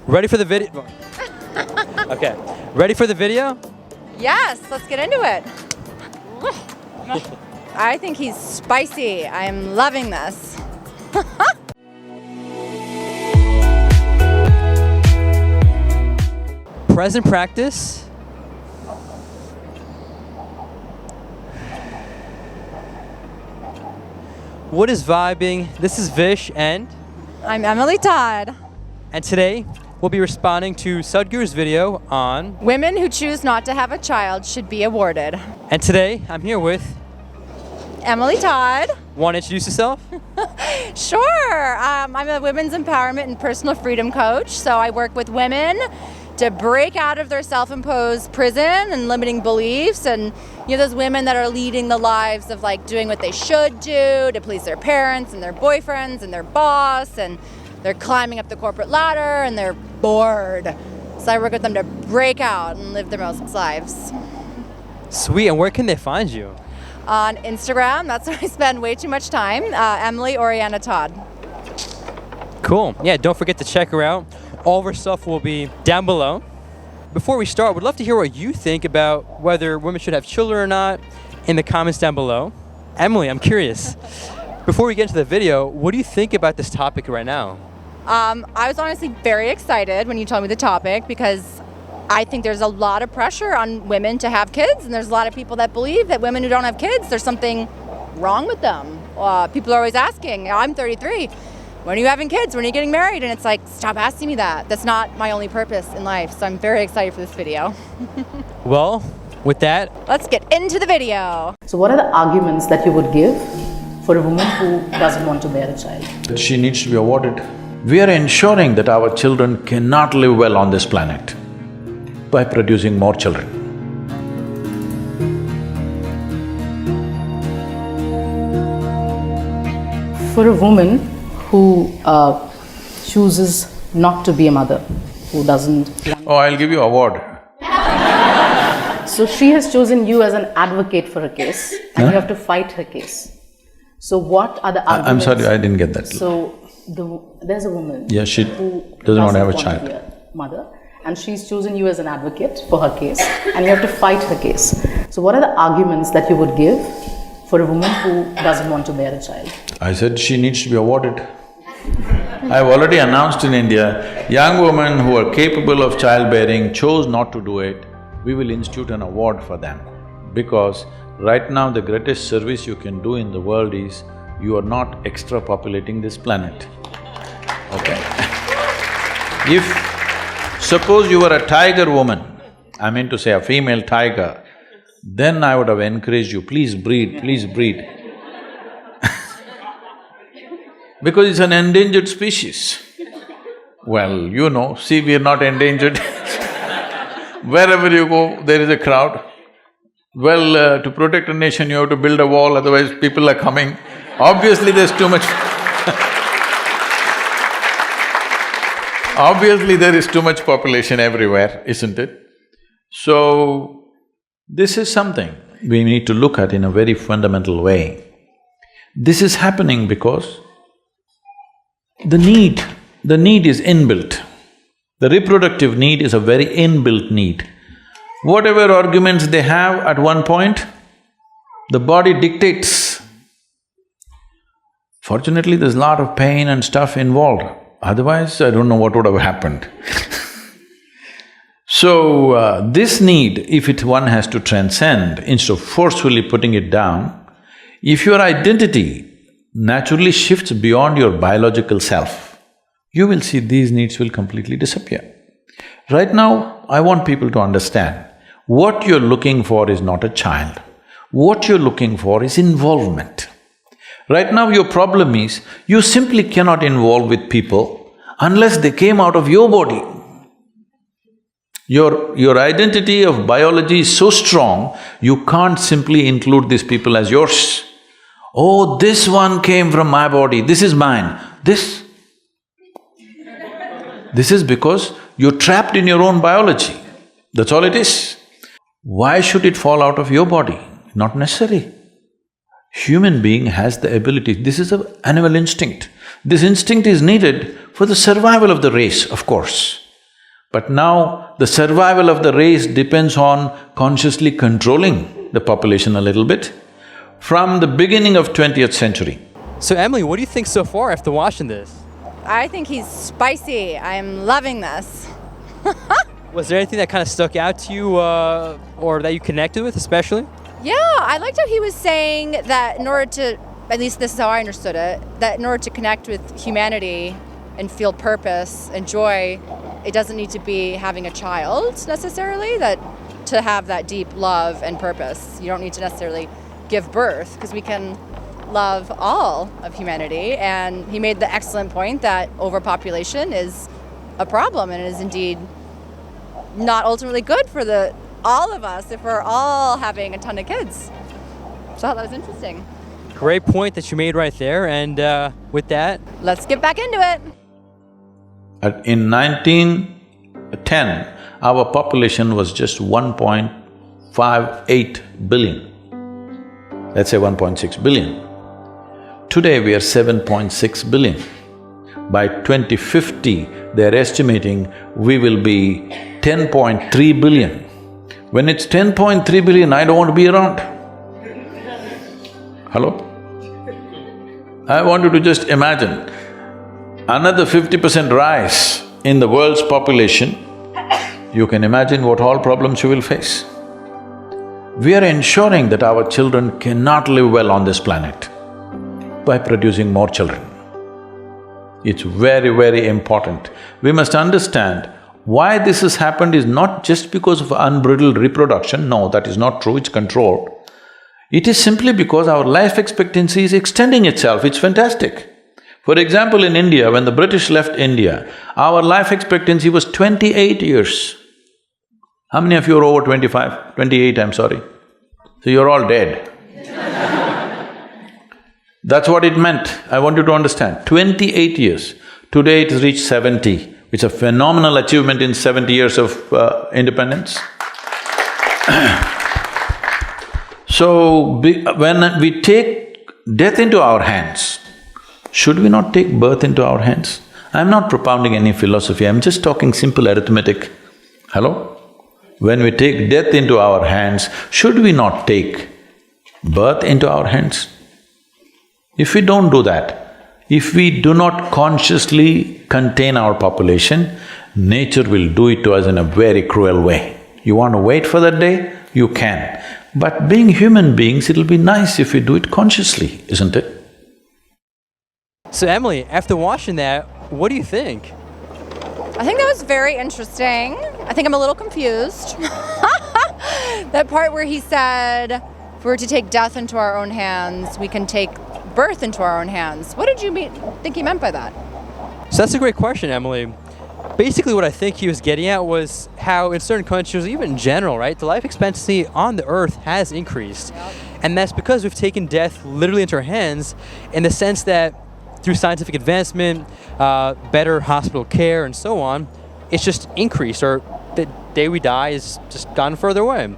Ready for the video? Okay. Ready for the video? Yes, let's get into it. I think he's spicy. I am loving this. Present practice. What is vibing? This is Vish and I'm Emily Todd. And today we'll be responding to Sadhguru's video on Women who choose not to have a child should be awarded. And today I'm here with Emily Todd. Want to introduce yourself? Sure. I'm a women's empowerment and personal freedom coach. So I work with women to break out of their self-imposed prison and limiting beliefs, and those women that are leading the lives of like doing what they should do to please their parents and their boyfriends and their boss, and they're climbing up the corporate ladder and they're bored. So I work with them to break out and live their most lives. Sweet. And where can they find you? On Instagram. That's where I spend way too much time. Emily Oriana Todd. Cool. Yeah, don't forget to check her out. All of her stuff will be down below. Before we start, we'd love to hear what you think about whether women should have children or not in the comments down below. Emily, I'm curious. Before we get into the video, what do you think about this topic right now? I was honestly very excited when you told me the topic, because I think there's a lot of pressure on women to have kids, and there's a lot of people that believe that women who don't have kids, there's something wrong with them. People are always asking, I'm 33, when are you having kids? When are you getting married? And it's like, stop asking me that. That's not my only purpose in life. So I'm very excited for this video. Well, with that, let's get into the video. So what are the arguments that you would give for a woman who doesn't want to bear a child? She needs to be awarded. We are ensuring that our children cannot live well on this planet by producing more children. For a woman who chooses not to be a mother, who doesn't… Oh, I'll give you an award. So she has chosen you as an advocate for her case, and you have to fight her case. So what are the arguments? I'm sorry, I didn't get that. So there's a woman… Yeah, she who doesn't want to have a child. Be a mother, and she's chosen you as an advocate for her case, and you have to fight her case. So what are the arguments that you would give for a woman who doesn't want to bear a child? I said she needs to be awarded. I've already announced in India, young women who are capable of childbearing chose not to do it, we will institute an award for them. Because right now the greatest service you can do in the world is, you are not extra-populating this planet, okay? If suppose you were a tiger woman, I mean to say a female tiger, then I would have encouraged you, please breed, please breed. Because it's an endangered species. Well, see, we are not endangered. Wherever you go, there is a crowd. Well, to protect a nation, you have to build a wall, otherwise people are coming. Obviously, there's too much obviously, there is too much population everywhere, isn't it? So, this is something we need to look at in a very fundamental way. This is happening because the need is inbuilt. The reproductive need is a very inbuilt need. Whatever arguments they have at one point, the body dictates. Fortunately, there's a lot of pain and stuff involved. Otherwise, I don't know what would have happened. So, this need, if one has to transcend, instead of forcefully putting it down, if your identity naturally shifts beyond your biological self, you will see these needs will completely disappear. Right now, I want people to understand, what you're looking for is not a child. What you're looking for is involvement. Right now, your problem is, you simply cannot involve with people unless they came out of your body. Your identity of biology is so strong, you can't simply include these people as yours. Oh, this one came from my body, this is mine. This is because you're trapped in your own biology, that's all it is. Why should it fall out of your body? Not necessary. Human being has the ability, this is an animal instinct. This instinct is needed for the survival of the race, of course. But now the survival of the race depends on consciously controlling the population a little bit from the beginning of 20th century. So Emily, what do you think so far after watching this? I think he's spicy. I'm loving this. Was there anything that kind of stuck out to you or that you connected with especially? Yeah, I liked how he was saying that in order to, at least this is how I understood it, that in order to connect with humanity and feel purpose and joy, it doesn't need to be having a child necessarily, that to have that deep love and purpose. You don't need to necessarily give birth because we can love all of humanity. And he made the excellent point that overpopulation is a problem and is indeed not ultimately good for all of us if we're all having a ton of kids. So I thought that was interesting. Great point that you made right there, and with that, Let's get back into it. In 1910, our population was just 1.58 billion. Let's say 1.6 billion. Today we are 7.6 billion. By 2050, they're estimating we will be 10.3 billion. When it's 10.3 billion, I don't want to be around. Hello? I want you to just imagine another 50% rise in the world's population. You can imagine what all problems you will face. We are ensuring that our children cannot live well on this planet by producing more children. It's very, very important. We must understand why this has happened is not just because of unbridled reproduction. No, that is not true, it's controlled. It is simply because our life expectancy is extending itself, it's fantastic. For example, in India, when the British left India, our life expectancy was 28 years. How many of you are over 25? 28, I'm sorry. So you're all dead. That's what it meant, I want you to understand, 28 years. Today it has reached 70. It's a phenomenal achievement in 70 years of independence. So, when we take death into our hands, should we not take birth into our hands? I'm not propounding any philosophy, I'm just talking simple arithmetic. Hello? When we take death into our hands, should we not take birth into our hands? If we don't do that, if we do not consciously contain our population, nature will do it to us in a very cruel way. You want to wait for that day? You can. But being human beings, it'll be nice if we do it consciously, isn't it? so Emily, after watching that, what do you think? I think that was very interesting. I think I'm a little confused. That part where he said, if we were to take death into our own hands, we can take birth into our own hands. What did you think he meant by that? So that's a great question, Emily. Basically what I think he was getting at was how in certain countries, even in general, right, the life expectancy on the earth has increased. Yep. And that's because we've taken death literally into our hands in the sense that through scientific advancement, better hospital care and so on, it's just increased, or the day we die is just gone further away.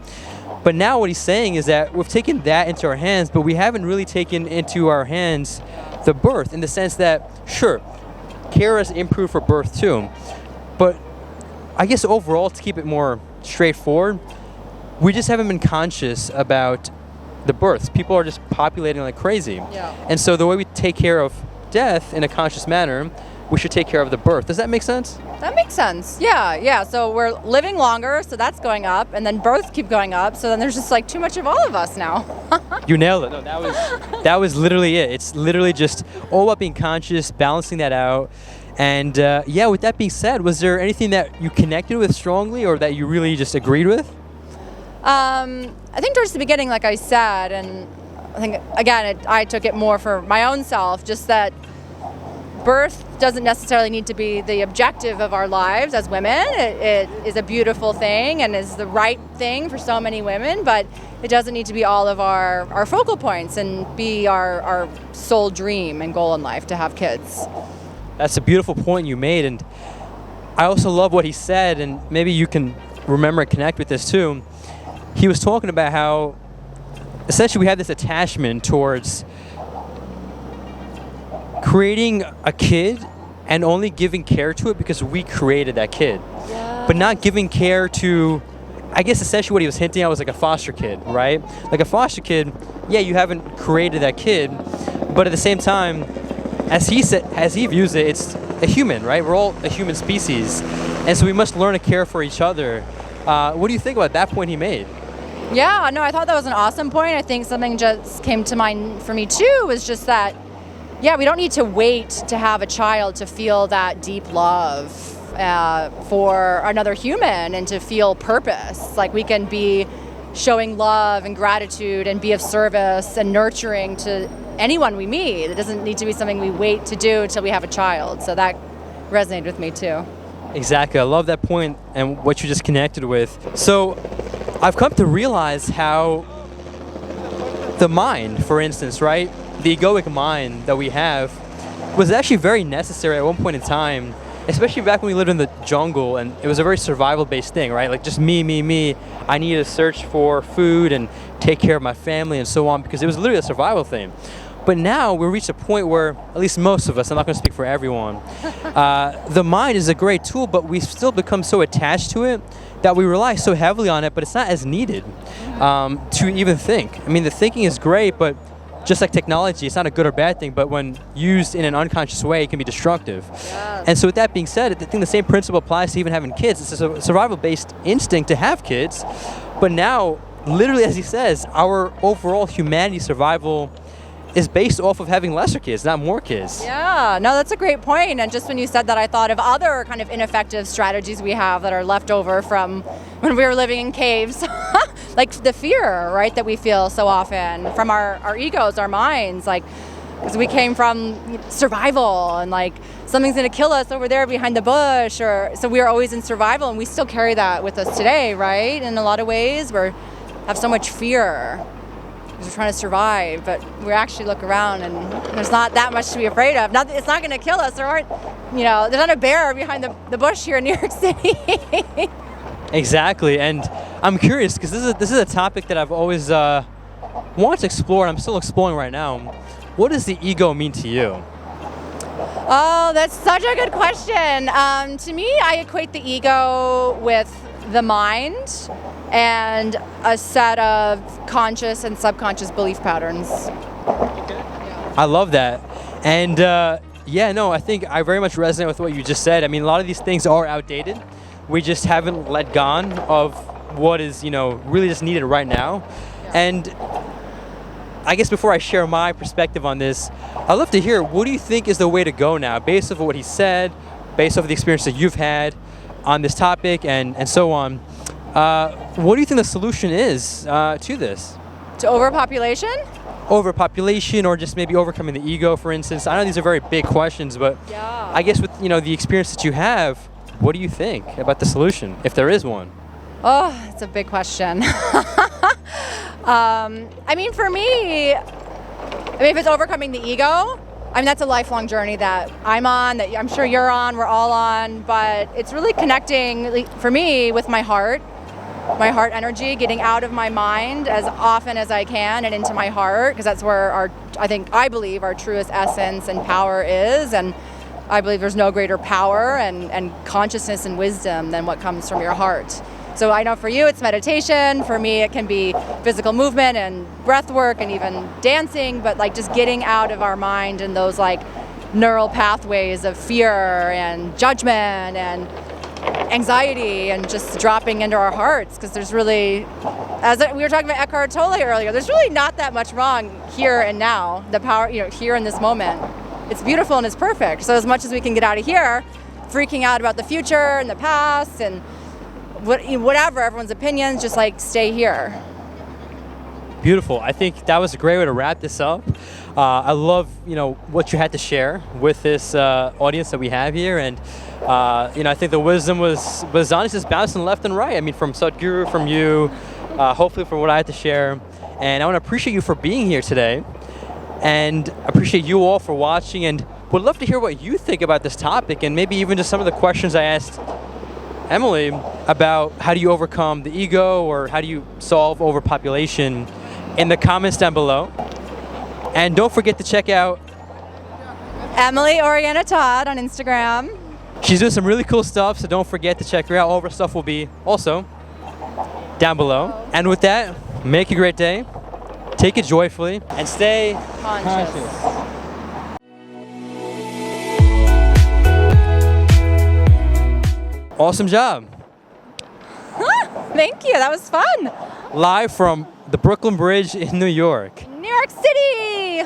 But now what he's saying is that we've taken that into our hands, but we haven't really taken into our hands the birth, in the sense that, sure, care has improved for birth too, but I guess overall, to keep it more straightforward, we just haven't been conscious about the births. People are just populating like crazy. Yeah. And so the way we take care of death in a conscious manner, we should take care of the birth. Does that make sense? That makes sense. Yeah. So we're living longer, so that's going up, and then births keep going up, so then there's just like too much of all of us now. You nailed it. No, that was literally it. It's literally just all about being conscious, balancing that out. And yeah, with that being said, was there anything that you connected with strongly or that you really just agreed with? I think towards the beginning, like I said, and I think, again, I took it more for my own self, just that birth doesn't necessarily need to be the objective of our lives as women. It is a beautiful thing and is the right thing for so many women, but it doesn't need to be all of our focal points and be our sole dream and goal in life to have kids. That's a beautiful point you made, and I also love what he said, and maybe you can remember and connect with this too. He was talking about how essentially we have this attachment towards creating a kid and only giving care to it because we created that kid. Yes. but not giving care to, I guess essentially what he was hinting at was like a foster kid, right? Like a foster kid, yeah, you haven't created that kid, but at the same time, as he views it, it's a human, right? We're all a human species, and so we must learn to care for each other. What do you think about that point he made? Yeah, no, I thought that was an awesome point. I think something just came to mind for me too, was just that, yeah, we don't need to wait to have a child to feel that deep love for another human and to feel purpose. Like, we can be showing love and gratitude and be of service and nurturing to anyone we meet. It doesn't need to be something we wait to do until we have a child. So that resonated with me too. Exactly. I love that point and what you just connected with. So I've come to realize how the mind, for instance, right? The egoic mind that we have was actually very necessary at one point in time, especially back when we lived in the jungle, and it was a very survival-based thing, right? Like just me. I needed to search for food and take care of my family and so on, because it was literally a survival thing. But now we reached a point where, at least most of us, I'm not going to speak for everyone, the mind is a great tool, but we've still become so attached to it that we rely so heavily on it, but it's not as needed to even think. I mean, the thinking is great, but just like technology, it's not a good or bad thing, but when used in an unconscious way, it can be destructive. Yes. And so with that being said, I think the same principle applies to even having kids. It's a survival-based instinct to have kids, but now, literally as he says, our overall humanity survival is based off of having lesser kids, not more kids. Yeah, no, that's a great point. And just when you said that, I thought of other kind of ineffective strategies we have that are left over from when we were living in caves. Like the fear, right, that we feel so often from our egos, our minds, like, because we came from survival and like something's going to kill us over there behind the bush, or so we are always in survival, and we still carry that with us today, right? In a lot of ways, we have so much fear because we're trying to survive, but we actually look around and there's not that much to be afraid of. It's not going to kill us. There aren't, there's not a bear behind the bush here in New York City. Exactly, and I'm curious because this is a topic that I've always wanted to explore, and I'm still exploring right now. What does the ego mean to you? Oh, that's such a good question. To me, I equate the ego with the mind and a set of conscious and subconscious belief patterns. I love that. And I think I very much resonate with what you just said. I mean, a lot of these things are outdated. We just haven't let gone of what is, really just needed right now. Yeah. And I guess before I share my perspective on this, I'd love to hear, what do you think is the way to go now, based off of what he said, based off of the experience that you've had on this topic and so on. What do you think the solution is to this? To overpopulation? Overpopulation, or just maybe overcoming the ego, for instance. I know these are very big questions, but yeah. I guess with the experience that you have, what do you think about the solution, if there is one? Oh, it's a big question. For me, if it's overcoming the ego, that's a lifelong journey that I'm on, that I'm sure you're on, we're all on, but it's really connecting, for me, with my heart energy, getting out of my mind as often as I can and into my heart, because that's where I believe our truest essence and power is, and I believe there's no greater power and consciousness and wisdom than what comes from your heart. So I know for you it's meditation, for me it can be physical movement and breath work and even dancing, but like just getting out of our mind and those like neural pathways of fear and judgment and anxiety, and just dropping into our hearts, because there's really, as we were talking about Eckhart Tolle earlier, there's really not that much wrong here and now, the power, here in this moment. It's beautiful and it's perfect. So as much as we can get out of here, freaking out about the future and the past and whatever, everyone's opinions, just like stay here. Beautiful. I think that was a great way to wrap this up. I love, what you had to share with this audience that we have here, and I think the wisdom was honestly just bouncing left and right. I mean, from Sadhguru, from you, hopefully from what I had to share, and I want to appreciate you for being here today, and appreciate you all for watching, and would love to hear what you think about this topic, and maybe even just some of the questions I asked Emily about how do you overcome the ego, or how do you solve overpopulation, in the comments down below. And don't forget to check out Emily Oriana Todd on Instagram. She's doing some really cool stuff, so don't forget to check her out. All of her stuff will be also down below. And with that, make a great day, take it joyfully, and stay Conscious. Awesome job. Thank you. That was fun. Live from the Brooklyn Bridge in New York. New York City.